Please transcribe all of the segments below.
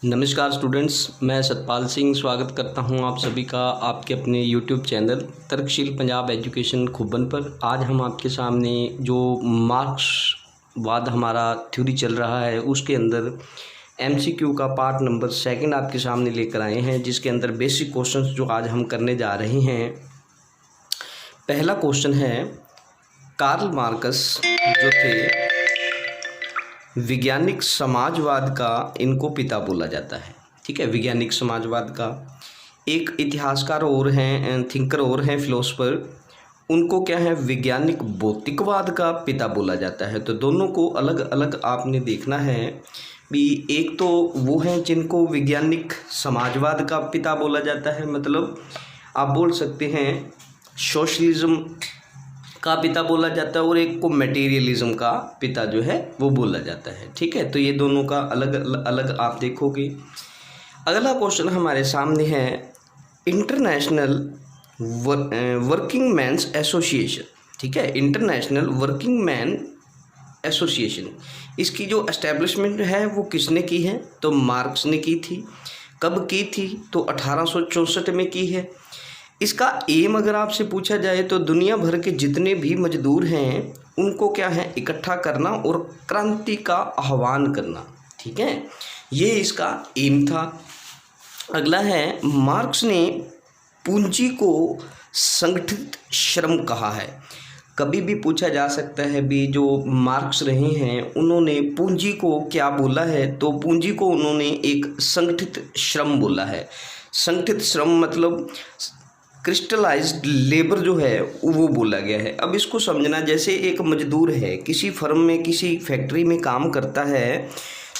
नमस्कार स्टूडेंट्स, मैं सतपाल सिंह स्वागत करता हूं आप सभी का आपके अपने यूट्यूब चैनल तर्कशील पंजाब एजुकेशन खुबन पर। आज हम आपके सामने जो मार्क्सवाद हमारा थ्योरी चल रहा है उसके अंदर एमसीक्यू का पार्ट नंबर 2 आपके सामने लेकर आए हैं, जिसके अंदर बेसिक क्वेश्चंस जो आज हम करने जा रहे हैं। पहला क्वेश्चन है, कार्ल मार्क्स जो थे वैज्ञानिक समाजवाद का इनको पिता बोला जाता है। ठीक है, वैज्ञानिक समाजवाद का एक इतिहासकार और हैं, थिंकर और हैं, फिलोसफर, उनको क्या है वैज्ञानिक भौतिकवाद का पिता बोला जाता है। तो दोनों को अलग अलग आपने देखना है भी। एक तो वो हैं जिनको वैज्ञानिक समाजवाद का पिता बोला जाता है, मतलब आप बोल सकते हैं सोशलिज्म का पिता बोला जाता है, और एक को मटेरियलिज्म का पिता जो है वो बोला जाता है। ठीक है, तो ये दोनों का अलग अलग आप देखोगे। अगला क्वेश्चन हमारे सामने है, इंटरनेशनल वर्किंग मैन्स एसोसिएशन। ठीक है, इंटरनेशनल वर्किंग मैन एसोसिएशन, इसकी जो एस्टेब्लिशमेंट है वो किसने की है? तो मार्क्स ने की थी। कब की थी? तो 1864 में की है। इसका एम अगर आपसे पूछा जाए तो दुनिया भर के जितने भी मजदूर हैं उनको क्या है इकट्ठा करना और क्रांति का आह्वान करना। ठीक है, ये इसका एम था। अगला है, मार्क्स ने पूंजी को संगठित श्रम कहा है। कभी भी पूछा जा सकता है भी जो मार्क्स रहे हैं उन्होंने पूंजी को क्या बोला है? तो पूंजी को उन्होंने एक संगठित श्रम बोला है। संगठित श्रम मतलब क्रिस्टलाइज्ड लेबर जो है वो बोला गया है। अब इसको समझना, जैसे एक मजदूर है किसी फर्म में किसी फैक्ट्री में काम करता है,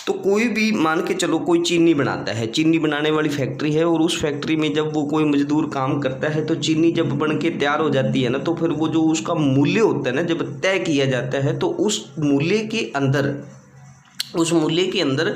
तो कोई भी मान के चलो कोई चीनी बनाता है, चीनी बनाने वाली फैक्ट्री है, और उस फैक्ट्री में जब वो कोई मजदूर काम करता है तो चीनी जब बन के तैयार हो जाती है ना, तो फिर वो जो उसका मूल्य होता है ना, जब तय किया जाता है तो उस मूल्य के अंदर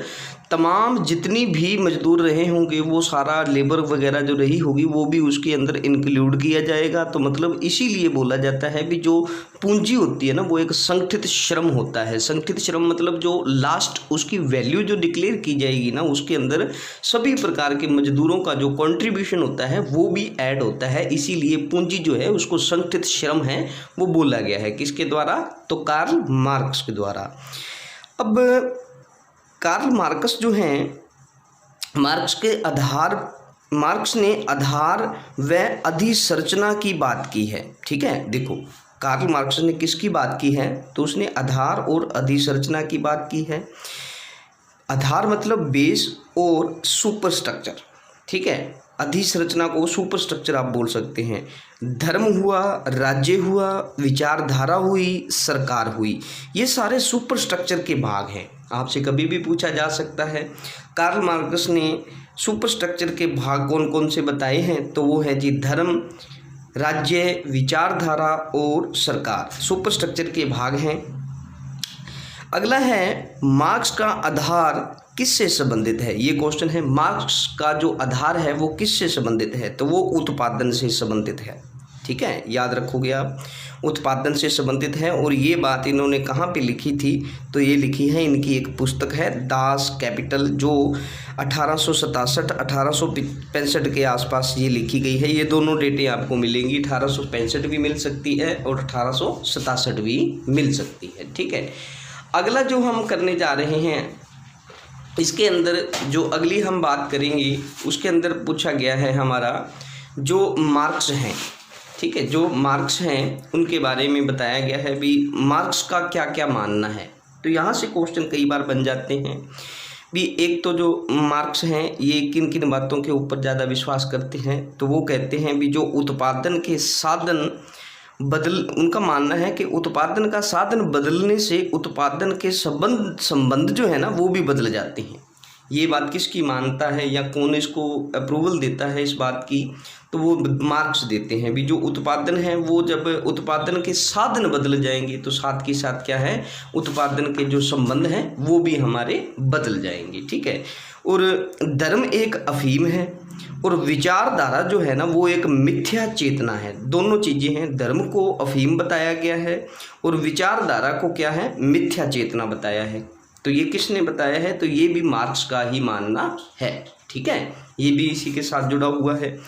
तमाम जितनी भी मजदूर रहे होंगे वो सारा लेबर वगैरह जो रही होगी वो भी उसके अंदर इंक्लूड किया जाएगा। तो मतलब इसीलिए बोला जाता है भी जो पूंजी होती है ना वो एक संगठित श्रम होता है। संगठित श्रम मतलब जो लास्ट उसकी वैल्यू जो डिक्लेयर की जाएगी ना, उसके अंदर सभी प्रकार के मजदूरों का जो कंट्रीब्यूशन होता है वो भी ऐड होता है। इसीलिए पूंजी जो है उसको संगठित श्रम है वो बोला गया है। किसके द्वारा? तो कार्ल मार्क्स के द्वारा। अब कार्ल मार्क्स जो हैं, मार्क्स ने आधार व अधिसंरचना की बात की है। ठीक है, देखो कार्ल मार्क्स ने किसकी बात की है? तो उसने आधार और अधिसंरचना की बात की है। आधार मतलब बेस और सुपर स्ट्रक्चर। ठीक है, अधिसंरचना को सुपर स्ट्रक्चर आप बोल सकते हैं। धर्म हुआ, राज्य हुआ, विचारधारा हुई, सरकार हुई, ये सारे सुपर स्ट्रक्चर के भाग हैं। आपसे कभी भी पूछा जा सकता है कार्ल मार्क्स ने सुपर स्ट्रक्चर के भाग कौन कौन से बताए हैं? तो वो है जी धर्म, राज्य, विचारधारा और सरकार, सुपर स्ट्रक्चर के भाग हैं। अगला है, मार्क्स का आधार किससे संबंधित है? ये क्वेश्चन है, मार्क्स का जो आधार है वो किससे संबंधित है? तो वो उत्पादन से संबंधित है। ठीक है, याद रखोगे आप, उत्पादन से संबंधित है। और ये बात इन्होंने कहाँ पे लिखी थी? तो ये लिखी है, इनकी एक पुस्तक है दास कैपिटल, जो 1867-1865 के आसपास ये लिखी गई है। ये दोनों डेटें आपको मिलेंगी, 1865 भी मिल सकती है और 1867 भी मिल सकती है। ठीक है, अगला जो हम करने जा रहे हैं इसके अंदर जो अगली हम बात करेंगे उसके अंदर पूछा गया है हमारा जो मार्क्स हैं। ठीक है, जो मार्क्स हैं उनके बारे में बताया गया है भी मार्क्स का क्या क्या मानना है। तो यहाँ से क्वेश्चन कई बार बन जाते हैं भी। एक तो जो मार्क्स हैं ये किन किन बातों के ऊपर ज़्यादा विश्वास करते हैं? तो वो कहते हैं भी जो उत्पादन के साधन उनका मानना है कि उत्पादन का साधन बदलने से उत्पादन के संबंध जो है ना वो भी बदल जाते हैं। ये बात किसकी मानता है या कौन इसको अप्रूवल देता है इस बात की? तो वो मार्क्स देते हैं भी जो उत्पादन है वो जब उत्पादन के साधन बदल जाएंगे तो साथ के साथ क्या है उत्पादन के जो संबंध हैं वो भी हमारे बदल जाएंगे। ठीक है, और धर्म एक अफीम है और विचारधारा जो है ना वो एक मिथ्या चेतना है। दोनों चीज़ें हैं, धर्म को अफीम बताया गया है और विचारधारा को क्या है मिथ्या चेतना बताया है। तो ये किसने बताया है? तो ये भी मार्क्स का ही मानना है, ठीक है, ये भी इसी के साथ जुड़ा हुआ है।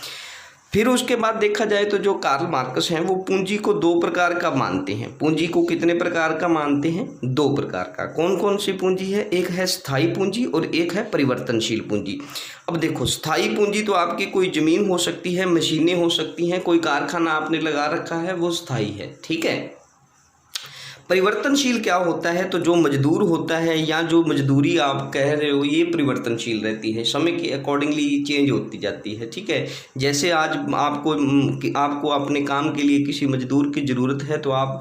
फिर उसके बाद देखा जाए तो जो कार्ल मार्क्स हैं वो पूंजी को 2 प्रकार का मानते हैं। पूंजी को कितने प्रकार का मानते हैं? 2 प्रकार का। कौन कौन सी पूंजी है? एक है स्थायी पूंजी और एक है परिवर्तनशील पूंजी। अब देखो, स्थायी पूंजी तो आपकी कोई ज़मीन हो सकती है, मशीनें हो सकती हैं, कोई कारखाना आपने लगा रखा है, वो स्थायी है, ठीक है। परिवर्तनशील क्या होता है? तो जो मजदूर होता है या जो मजदूरी आप कह रहे हो, ये परिवर्तनशील रहती है, समय के अकॉर्डिंगली चेंज होती जाती है, ठीक है। जैसे आज आपको अपने काम के लिए किसी मजदूर की ज़रूरत है, तो आप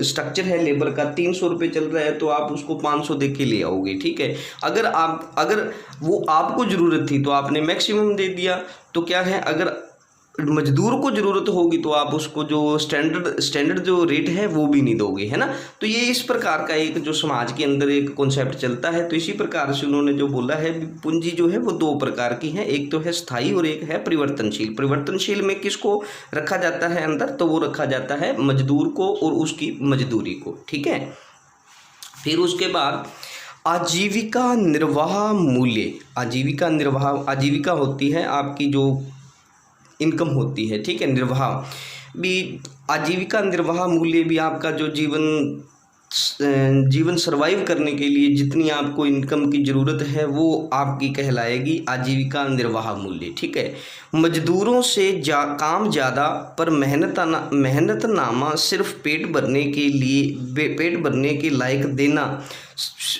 स्ट्रक्चर है लेबर का 300 रुपये चल रहा है, तो आप उसको 500 दे के ले आओगे, ठीक है। अगर वो आपको ज़रूरत थी तो आपने मैक्सिमम दे दिया, तो क्या है, अगर मजदूर को ज़रूरत होगी तो आप उसको जो स्टैंडर्ड जो रेट है वो भी नहीं दोगे, है ना। तो ये इस प्रकार का एक जो समाज के अंदर एक कॉन्सेप्ट चलता है। तो इसी प्रकार से उन्होंने जो बोला है, पूंजी जो है वो 2 प्रकार की है, एक तो है स्थायी और एक है परिवर्तनशील। परिवर्तनशील में किसको रखा जाता है अंदर? तो वो रखा जाता है मजदूर को और उसकी मजदूरी को, ठीक है। फिर उसके बाद आजीविका निर्वाह मूल्य। आजीविका होती है आपकी जो इनकम होती है, ठीक है। निर्वाह भी, आजीविका निर्वाह मूल्य भी आपका जो जीवन सर्वाइव करने के लिए जितनी आपको इनकम की ज़रूरत है वो आपकी कहलाएगी आजीविका निर्वाह मूल्य, ठीक है। मजदूरों से काम ज़्यादा पर मेहनतनामा सिर्फ पेट भरने के लायक देना,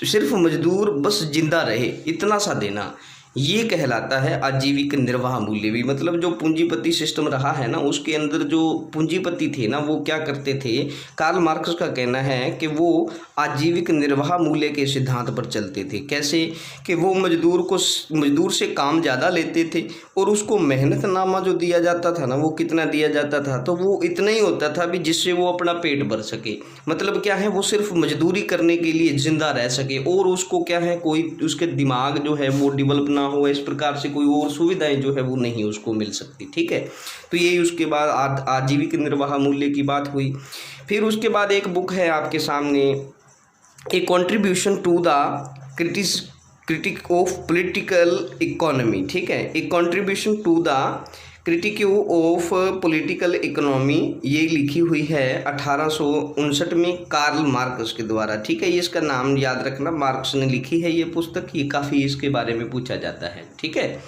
सिर्फ मजदूर बस जिंदा रहे इतना सा देना, ये कहलाता है आजीविक निर्वाह मूल्य भी। मतलब जो पूंजीपति सिस्टम रहा है ना, उसके अंदर जो पूंजीपति थे ना, वो क्या करते थे? कार्ल मार्क्स का कहना है कि वो आजीविक निर्वाह मूल्य के सिद्धांत पर चलते थे। कैसे? कि वो मजदूर से काम ज़्यादा लेते थे और उसको मेहनतनामा जो दिया जाता था ना, वो कितना दिया जाता था? तो वो इतना ही होता था भी जिससे वो अपना पेट भर सके। मतलब क्या है, वो सिर्फ मजदूरी करने के लिए जिंदा रह सके, और उसको क्या है, कोई उसके दिमाग जो है वो डेवलप ना हो, इस प्रकार से कोई और सुविधाएं जो है वो नहीं उसको मिल सकती, ठीक है। तो यही उसके बाद आजीविक निर्वाह मूल्य की बात हुई। फिर उसके बाद एक बुक है आपके सामने, a contribution to the critique of political economy, ठीक है। A contribution to the critique of political economy, ये लिखी हुई है 1859 में कार्ल मार्क्स के द्वारा, ठीक है। ये इसका नाम याद रखना, मार्क्स ने लिखी है ये पुस्तक, ये काफ़ी इसके बारे में पूछा जाता है, ठीक है।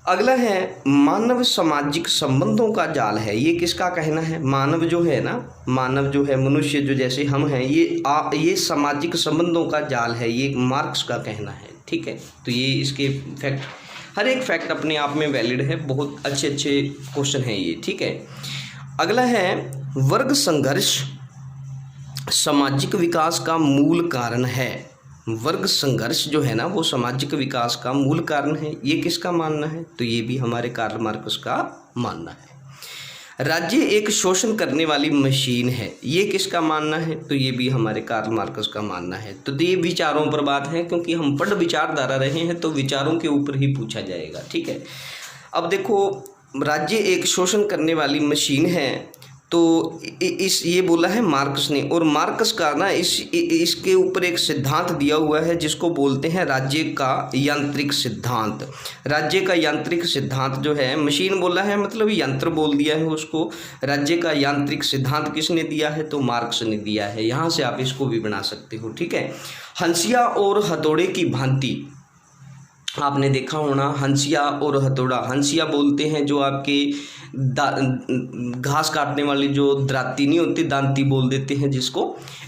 अगला है मानव सामाजिक संबंधों का जाल है। ये किसका कहना है? मानव जो है ना, मानव जो है, मनुष्य जो जैसे हम हैं, ये सामाजिक संबंधों का जाल है, ये मार्क्स का कहना है, ठीक है। तो ये इसके फैक्ट, हर एक फैक्ट अपने आप में वैलिड है, बहुत अच्छे क्वेश्चन है ये, ठीक है। अगला है वर्ग संघर्ष सामाजिक विकास का मूल कारण है। वर्ग संघर्ष जो है ना, वो सामाजिक विकास का मूल कारण है, ये किसका मानना है? तो ये भी हमारे कार्ल मार्क्स का मानना है। राज्य एक शोषण करने वाली मशीन है, ये किसका मानना है? तो ये भी हमारे कार्ल मार्क्स का मानना है। तो ये विचारों पर बात है, क्योंकि हम पढ़ विचारधारा रहे हैं तो विचारों के ऊपर ही पूछा जाएगा, ठीक है। अब देखो, राज्य एक शोषण करने वाली मशीन है, तो ये बोला है मार्क्स ने, और मार्क्स का ना इसके ऊपर एक सिद्धांत दिया हुआ है जिसको बोलते हैं राज्य का यांत्रिक सिद्धांत। राज्य का यांत्रिक सिद्धांत जो है, मशीन बोला है मतलब यंत्र बोल दिया है उसको। राज्य का यांत्रिक सिद्धांत किसने दिया है? तो मार्क्स ने दिया है। यहाँ से आप इसको भी बना सकते हो, ठीक है। हंसिया और हथौड़े की भांति, आपने देखा होना हंसिया और हथौड़ा। हंसिया बोलते हैं जो आपके घास काटने वाली जो दराती नहीं होती, दांती बोल देते हैं जिसको,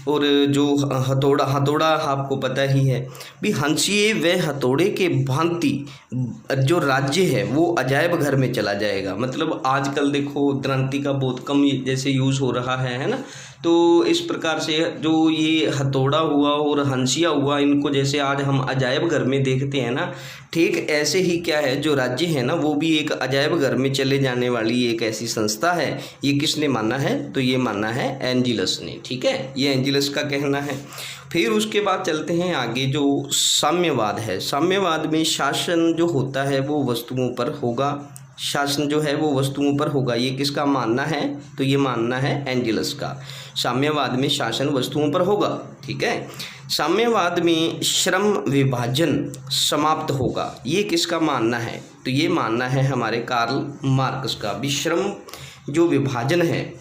और जो हथौड़ा आपको पता ही है भी। हंसिए व हथौड़े के भांति जो राज्य है वो अजायब घर में चला जाएगा। मतलब आजकल देखो दरांती का बहुत कम जैसे यूज़ हो रहा है ना, तो इस प्रकार से जो ये हथौड़ा हुआ और हंसिया हुआ, इनको जैसे आज हम अजायब घर में देखते हैं ना, ठीक ऐसे ही क्या है, जो राज्य है ना वो भी एक अजायब घर में चले जाने वाली एक ऐसी संस्था है। ये किसने माना है? तो ये माना है एंजिलस ने, ठीक है, ये एंजिलस का कहना है। फिर उसके बाद चलते हैं आगे, जो साम्यवाद है। साम्यवाद में शासन जो होता है वो वस्तुओं पर होगा, शासन जो है वो वस्तुओं पर होगा। ये किसका मानना है? तो ये मानना है एंजिलस का। साम्यवाद में शासन वस्तुओं पर होगा, ठीक है। साम्यवाद में श्रम विभाजन समाप्त होगा, ये किसका मानना है? तो ये मानना है हमारे कार्ल मार्क्स का भी। श्रम जो विभाजन है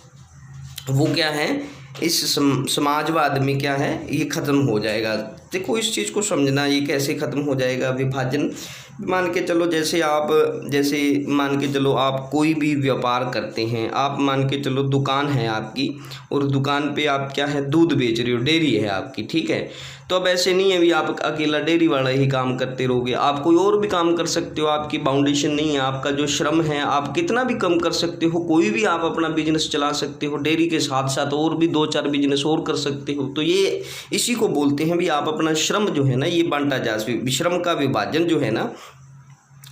वो क्या है, इस समाजवाद में क्या है, ये ख़त्म हो जाएगा। देखो इस चीज़ को समझना, ये कैसे ख़त्म हो जाएगा विभाजन। मान के चलो जैसे मान के चलो आप कोई भी व्यापार करते हैं, आप मान के चलो दुकान है आपकी और दुकान पे आप क्या है, दूध बेच रहे हो, डेयरी है आपकी, ठीक है। तो अब ऐसे नहीं है भी आप अकेला डेयरी वाला ही काम करते रहोगे, आप कोई और भी काम कर सकते हो। आपकी बाउंडेशन नहीं है, आपका जो श्रम है आप कितना भी कम कर सकते हो, कोई भी आप अपना बिजनेस चला सकते हो, डेयरी के साथ साथ और भी 2-4 बिजनेस और कर सकते हो। तो ये इसी को बोलते हैं भी आप अपना श्रम जो है ना ये बांटा जा, श्रम का विभाजन जो है ना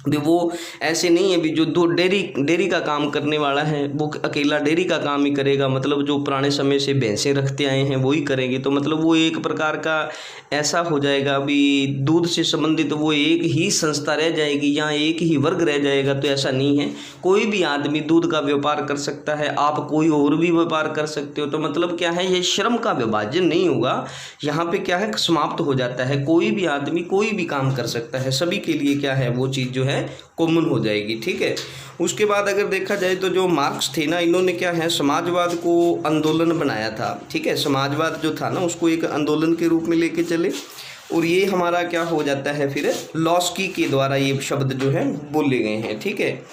भी वो ऐसे नहीं है भी जो दो डेयरी का काम करने वाला है वो अकेला डेयरी का काम ही करेगा, मतलब जो पुराने समय से भैंसें रखते आए हैं वो ही करेंगे। तो मतलब वो एक प्रकार का ऐसा हो जाएगा भी दूध से संबंधित वो एक ही संस्था रह जाएगी या एक ही वर्ग रह जाएगा। तो ऐसा नहीं है, कोई भी आदमी दूध का व्यापार कर सकता है, आप कोई और भी व्यापार कर सकते हो। तो मतलब क्या है, ये श्रम का विभाजन नहीं होगा, यहाँ पे क्या है समाप्त हो जाता है। कोई भी आदमी कोई भी काम कर सकता है, सभी के लिए क्या है वो चीज़ जो है कॉमन हो जाएगी, ठीक है। उसके बाद अगर देखा जाए तो जो मार्क्स थे ना, इन्होंने क्या है समाजवाद को आंदोलन बनाया था, ठीक है। समाजवाद जो था ना उसको एक आंदोलन के रूप में लेके चले और ये हमारा क्या हो जाता है फिर लॉस्की के द्वारा ये शब्द जो है बोले गए हैं, ठीक है।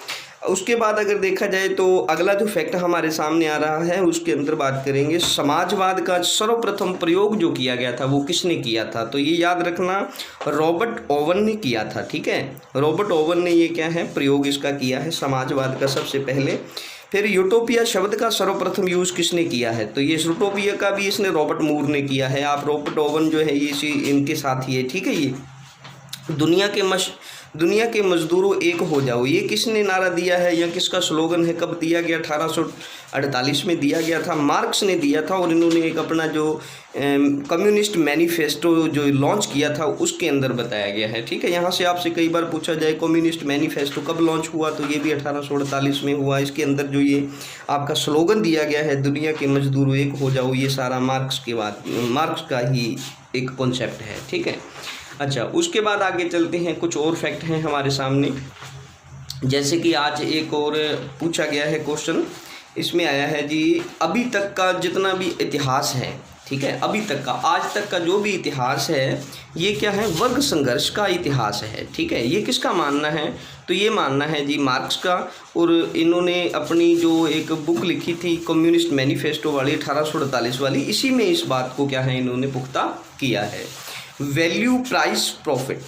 उसके बाद अगर देखा जाए तो अगला जो फैक्ट हमारे सामने आ रहा है उसके अंदर बात करेंगे समाजवाद का सर्वप्रथम प्रयोग जो किया गया था वो किसने किया था। तो ये याद रखना रॉबर्ट ओवन ने किया था, ठीक है। रॉबर्ट ओवन ने ये क्या है प्रयोग इसका किया है समाजवाद का सबसे पहले। फिर यूटोपिया शब्द का सर्वप्रथम यूज़ किसने किया है, तो ये यूटोपिया का भी इसने रॉबर्ट मूर ने किया है। आप रॉबर्ट ओवन जो है ये इनके साथ ही है, ठीक है। ये दुनिया के मजदूरों एक हो जाओ, ये किसने नारा दिया है या किसका स्लोगन है, कब दिया गया, 1848 में दिया गया था, मार्क्स ने दिया था। और इन्होंने एक अपना जो कम्युनिस्ट मैनिफेस्टो जो लॉन्च किया था उसके अंदर बताया गया है, ठीक है। यहाँ से आपसे कई बार पूछा जाए कम्युनिस्ट मैनिफेस्टो कब लॉन्च हुआ, तो ये भी 1848 में हुआ। इसके अंदर जो ये आपका स्लोगन दिया गया है दुनिया के मजदूरों एक हो जाओ, ये सारा मार्क्स का ही एक कॉन्सेप्ट है, ठीक है। अच्छा, उसके बाद आगे चलते हैं, कुछ और फैक्ट हैं हमारे सामने। जैसे कि आज एक और पूछा गया है क्वेश्चन, इसमें आया है जी अभी तक का जितना भी इतिहास है, ठीक है, अभी तक का आज तक का जो भी इतिहास है ये क्या है वर्ग संघर्ष का इतिहास है, ठीक है। ये किसका मानना है, तो ये मानना है जी मार्क्स का। और इन्होंने अपनी जो एक बुक लिखी थी कम्युनिस्ट मैनिफेस्टो वाली 1848 वाली, इसी में इस बात को क्या है इन्होंने पुख्ता किया है। वैल्यू प्राइस प्रॉफिट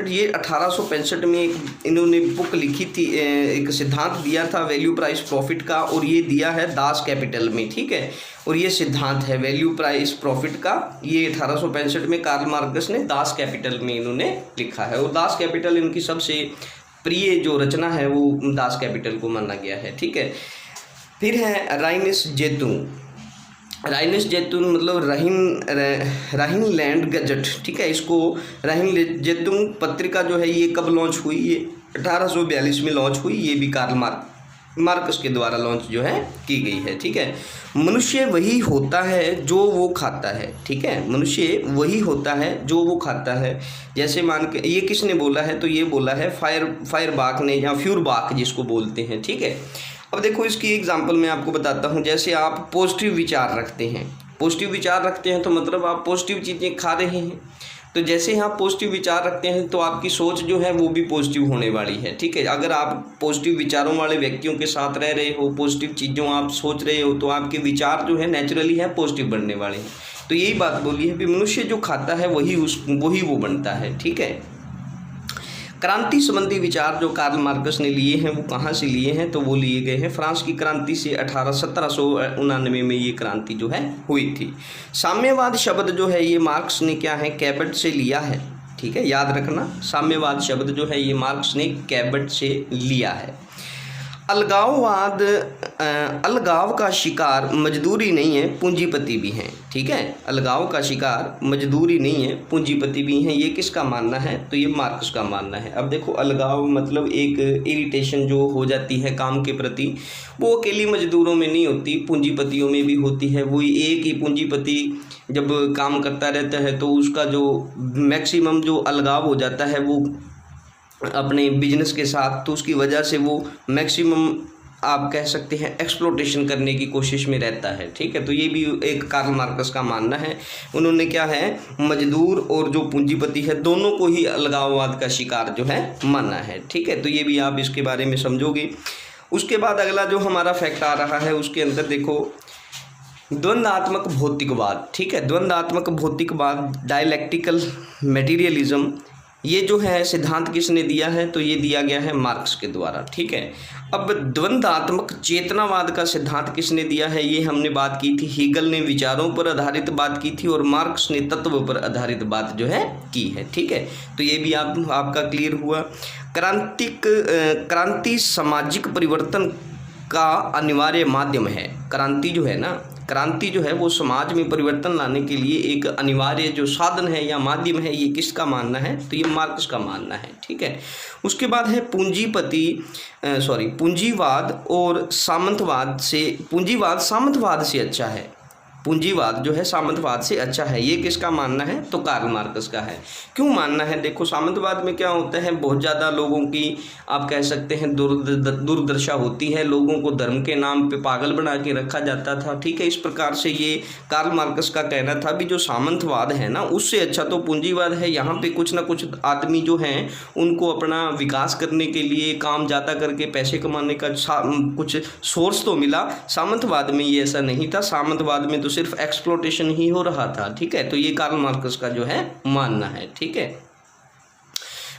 ये 1865 में इन्होंने बुक लिखी थी, एक सिद्धांत दिया था वैल्यू प्राइस प्रॉफिट का, और ये दिया है दास कैपिटल में, ठीक है। और ये सिद्धांत है वैल्यू प्राइस प्रॉफिट का, ये 1865 में कार्ल मार्क्स ने दास कैपिटल में इन्होंने लिखा है। और दास कैपिटल इनकी सबसे प्रिय जो रचना है वो दास कैपिटल को माना गया है, ठीक है। फिर है राइनिस जैतून मतलब राहिनलैंड गजट, ठीक है। इसको राहिन जैतून पत्रिका जो है ये कब लॉन्च हुई, ये 1842 में लॉन्च हुई, ये भी कार्ल मार्क्स के द्वारा लॉन्च जो है की गई है, ठीक है। मनुष्य वही होता है जो वो खाता है, ठीक है। मनुष्य वही होता है जो वो खाता है। जैसे मान के ये किसने बोला है, तो ये बोला है फायरबाख ने या फ्यूरबाख जिसको बोलते हैं, ठीक है। अब देखो इसकी एग्जांपल मैं आपको बताता हूँ। जैसे आप पॉजिटिव विचार रखते हैं तो मतलब आप पॉजिटिव चीज़ें खा रहे हैं। तो जैसे ही आप पॉजिटिव विचार रखते हैं तो आपकी सोच जो है वो भी पॉजिटिव होने वाली है, ठीक है। अगर आप पॉजिटिव विचारों वाले व्यक्तियों के साथ रह रहे हो, पॉजिटिव चीज़ों आप सोच रहे हो, तो आपके विचार जो है नेचुरली है पॉजिटिव बनने वाले हैं। तो यही बात बोली है कि मनुष्य जो खाता है वही वो बनता है, ठीक है। क्रांति संबंधी विचार जो कार्ल मार्क्स ने लिए हैं वो कहाँ से लिए हैं, तो वो लिए गए हैं फ्रांस की क्रांति से। 1799 में ये क्रांति जो है हुई थी। साम्यवाद शब्द जो है ये मार्क्स ने क्या है कैबट से लिया है, ठीक है, याद रखना। साम्यवाद शब्द जो है ये मार्क्स ने कैबट से लिया है। अलगाववाद, अलगाव का शिकार मजदूरी नहीं है, पूंजीपति भी हैं। ठीक है, अलगाव का शिकार मजदूरी नहीं है, पूंजीपति भी हैं। ये किसका मानना है? तो ये मार्क्स का मानना है। अब देखो, अलगाव मतलब एक इरिटेशन जो हो जाती है काम के प्रति, वो अकेली मजदूरों में नहीं होती, पूंजीपतियों में भी होती है। वही एक ही पूंजीपति जब काम करता रहता है तो उसका जो मैक्सिमम जो अलगाव हो जाता है वो अपने बिजनेस के साथ, तो उसकी वजह से वो मैक्सिमम आप कह सकते हैं एक्सप्लोटेशन करने की कोशिश में रहता है। ठीक है, तो ये भी एक कार्ल मार्क्स का मानना है। उन्होंने क्या है, मजदूर और जो पूंजीपति है दोनों को ही अलगाववाद का शिकार जो है माना है। ठीक है, तो ये भी आप इसके बारे में समझोगे। उसके बाद अगला जो हमारा फैक्ट आ रहा है उसके अंदर देखो, द्वंद्वात्मक भौतिकवाद। ठीक है, द्वंद्वात्मक भौतिकवाद, डायलैक्टिकल मटेरियलिज्म, ये जो है सिद्धांत किसने दिया है? तो ये दिया गया है मार्क्स के द्वारा। ठीक है, अब द्वंद्वात्मक चेतनावाद का सिद्धांत किसने दिया है? ये हमने बात की थी, हीगल ने विचारों पर आधारित बात की थी और मार्क्स ने तत्व पर आधारित बात जो है की है। ठीक है, तो ये भी आपका क्लियर हुआ। क्रांति सामाजिक परिवर्तन का अनिवार्य माध्यम है। क्रांति जो है ना, क्रांति जो है वो समाज में परिवर्तन लाने के लिए एक अनिवार्य जो साधन है या माध्यम है, ये किसका मानना है? तो ये मार्क्स का मानना है। ठीक है, उसके बाद है पूंजीवाद और सामंतवाद से, पूंजीवाद सामंतवाद से अच्छा है, पूंजीवाद जो है सामंतवाद से अच्छा है, ये किसका मानना है? तो कार्ल मार्क्स का है। क्यों मानना है? देखो, सामंतवाद में क्या होता है, बहुत ज़्यादा लोगों की आप कह सकते हैं दुर्दशा होती है, लोगों को धर्म के नाम पे पागल बना के रखा जाता था। ठीक है, इस प्रकार से ये कार्ल मार्क्स का कहना था भी जो सामंतवाद है ना उससे अच्छा तो पूंजीवाद है। यहाँ पे कुछ ना कुछ आदमी जो हैं उनको अपना विकास करने के लिए काम ज़्यादा करके पैसे कमाने का कुछ सोर्स तो मिला, सामंतवाद में ये ऐसा नहीं था। सामंतवाद में तो सिर्फ एक्सप्लोटेशन ही हो रहा था। ठीक है, तो ये कार्ल मार्क्स का जो है मानना है। ठीक है,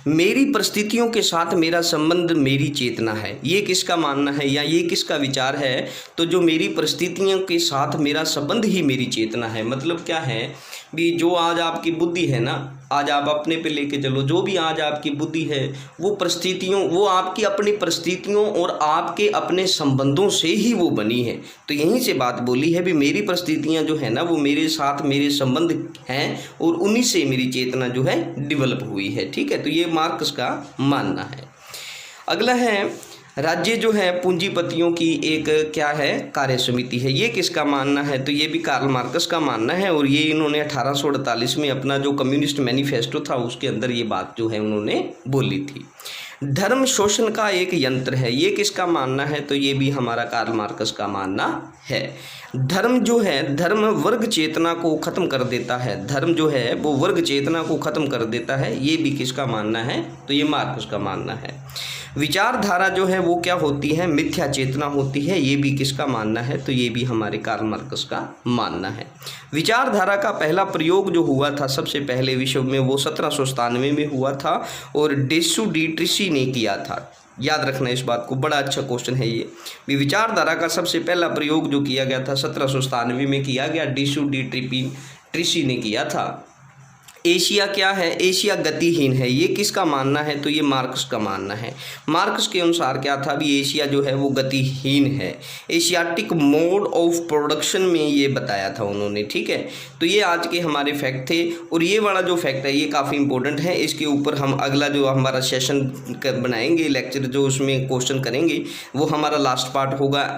मेरी परिस्थितियों के साथ मेरा संबंध मेरी चेतना है, ये किसका मानना है या ये किसका विचार है? तो जो मेरी परिस्थितियों के साथ मेरा संबंध ही मेरी चेतना है। मतलब क्या है भी, जो आज आपकी बुद्धि है ना, आज आप अपने पे लेके चलो, जो भी आज आपकी बुद्धि है वो परिस्थितियों, वो आपकी अपनी परिस्थितियों और आपके अपने संबंधों से ही वो बनी है। तो यहीं से बात बोली है भी मेरी परिस्थितियां जो है ना वो मेरे साथ मेरे संबंध हैं और उन्हीं से मेरी चेतना जो है डेवलप हुई है। ठीक है, तो ये मार्क्स का मानना है। अगला है, राज्य जो है पूंजीपतियों की एक क्या है, कार्य समिति है, ये किसका मानना है? तो ये भी कार्ल मार्क्स का मानना है और ये इन्होंने 1848 में अपना जो कम्युनिस्ट मैनिफेस्टो था उसके अंदर ये बात जो है उन्होंने बोली थी। धर्म शोषण का एक यंत्र है, ये किसका मानना है? तो ये भी हमारा कार्ल मार्क्स का मानना है। धर्म जो है, धर्म वर्ग चेतना को खत्म कर देता है, धर्म जो है वो वर्ग चेतना को खत्म कर देता है, ये भी किसका मानना है? तो ये मार्क्स का मानना है। विचारधारा जो है वो क्या होती है? मिथ्या चेतना होती है, ये भी किसका मानना है? तो ये भी हमारे कार्ल मार्क्स का मानना है। विचारधारा का पहला प्रयोग जो हुआ था सबसे पहले विश्व में वो 1797 में हुआ था और डेसू डी ट्रिसी ने किया था। याद रखना इस बात को, बड़ा अच्छा क्वेश्चन है ये भी। विचारधारा का सबसे पहला प्रयोग जो किया गया था 1797 में किया गया, डेसू डी ट्रिसी ने किया था। एशिया क्या है? एशिया गतिहीन है, ये किसका मानना है? तो ये मार्क्स का मानना है। मार्क्स के अनुसार क्या था भी, एशिया जो है वो गतिहीन है। एशियाटिक मोड ऑफ प्रोडक्शन में ये बताया था उन्होंने। ठीक है, तो ये आज के हमारे फैक्ट थे और ये वाला जो फैक्ट है ये काफ़ी इंपॉर्टेंट है। इसके ऊपर हम अगला जो हमारा सेशन बनाएंगे, लेक्चर जो उसमें क्वेश्चन करेंगे वो हमारा लास्ट पार्ट होगा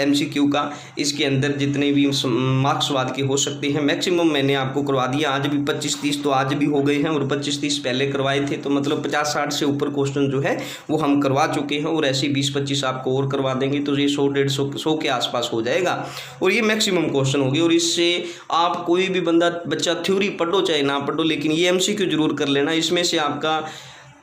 MCQ का। इसके अंदर जितने भी मार्क्सवाद के हो सकते हैं मैक्सिमम मैंने आपको करवा दिया। आज भी 25-30 तो आज भी हो गए हैं और 25-30 पहले करवाए थे, तो मतलब 50-60 से ऊपर क्वेश्चन जो है वो हम करवा चुके हैं और ऐसे 20-25 आपको और करवा देंगे, तो ये 100-150 के आसपास हो जाएगा और ये मैक्सिमम क्वेश्चन होंगे। और इससे आप कोई भी बच्चा थ्योरी पढ़ो चाहे ना पढ़ो, लेकिन ये MCQ जरूर कर लेना, इसमें से आपका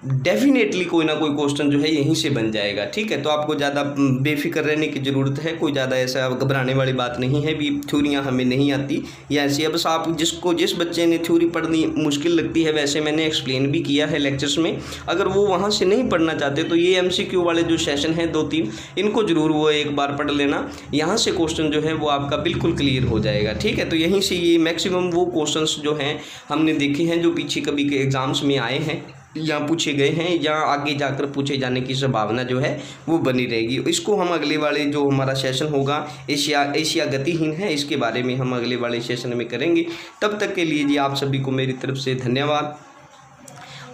डेफिनेटली कोई ना कोई क्वेश्चन जो है यहीं से बन जाएगा। ठीक है, तो आपको ज़्यादा बेफिक्र रहने की ज़रूरत है, कोई ज़्यादा ऐसा घबराने वाली बात नहीं है भी थ्योरियाँ हमें नहीं आती या ऐसी। अब आप जिस बच्चे ने थ्योरी पढ़नी मुश्किल लगती है, वैसे मैंने एक्सप्लेन भी किया है लेक्चर्स में, अगर वो वहाँ से नहीं पढ़ना चाहते तो ये MCQ वाले जो सेशन हैं 2-3 इनको ज़रूर वो एक बार पढ़ लेना, यहाँ से क्वेश्चन जो है वो आपका बिल्कुल क्लियर हो जाएगा। ठीक है, तो यहीं से ये मैक्सिमम वो क्वेश्चन जो हैं हमने देखे हैं जो पीछे कभी के एग्ज़ाम्स में आए हैं यहाँ पूछे गए हैं या आगे जाकर पूछे जाने की संभावना जो है वो बनी रहेगी। इसको हम अगले वाले जो हमारा सेशन होगा एशिया गतिहीन है, इसके बारे में हम अगले वाले सेशन में करेंगे। तब तक के लिए जी आप सभी को मेरी तरफ से धन्यवाद।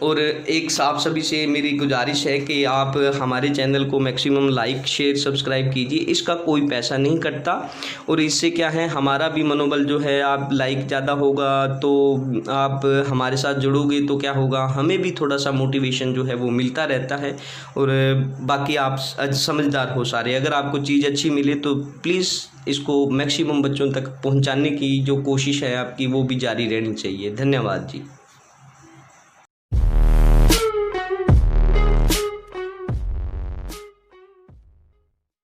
और एक आप सभी से मेरी गुजारिश है कि आप हमारे चैनल को मैक्सिमम लाइक शेयर सब्सक्राइब कीजिए। इसका कोई पैसा नहीं कटता और इससे क्या है हमारा भी मनोबल जो है, आप लाइक ज़्यादा होगा तो आप हमारे साथ जुड़ोगे तो क्या होगा, हमें भी थोड़ा सा मोटिवेशन जो है वो मिलता रहता है। और बाकी आप समझदार हो सारे, अगर आपको चीज़ अच्छी मिले तो प्लीज़ इसको मैक्सिमम बच्चों तक पहुंचाने की जो कोशिश है आपकी वो भी जारी रहनी चाहिए। धन्यवाद जी।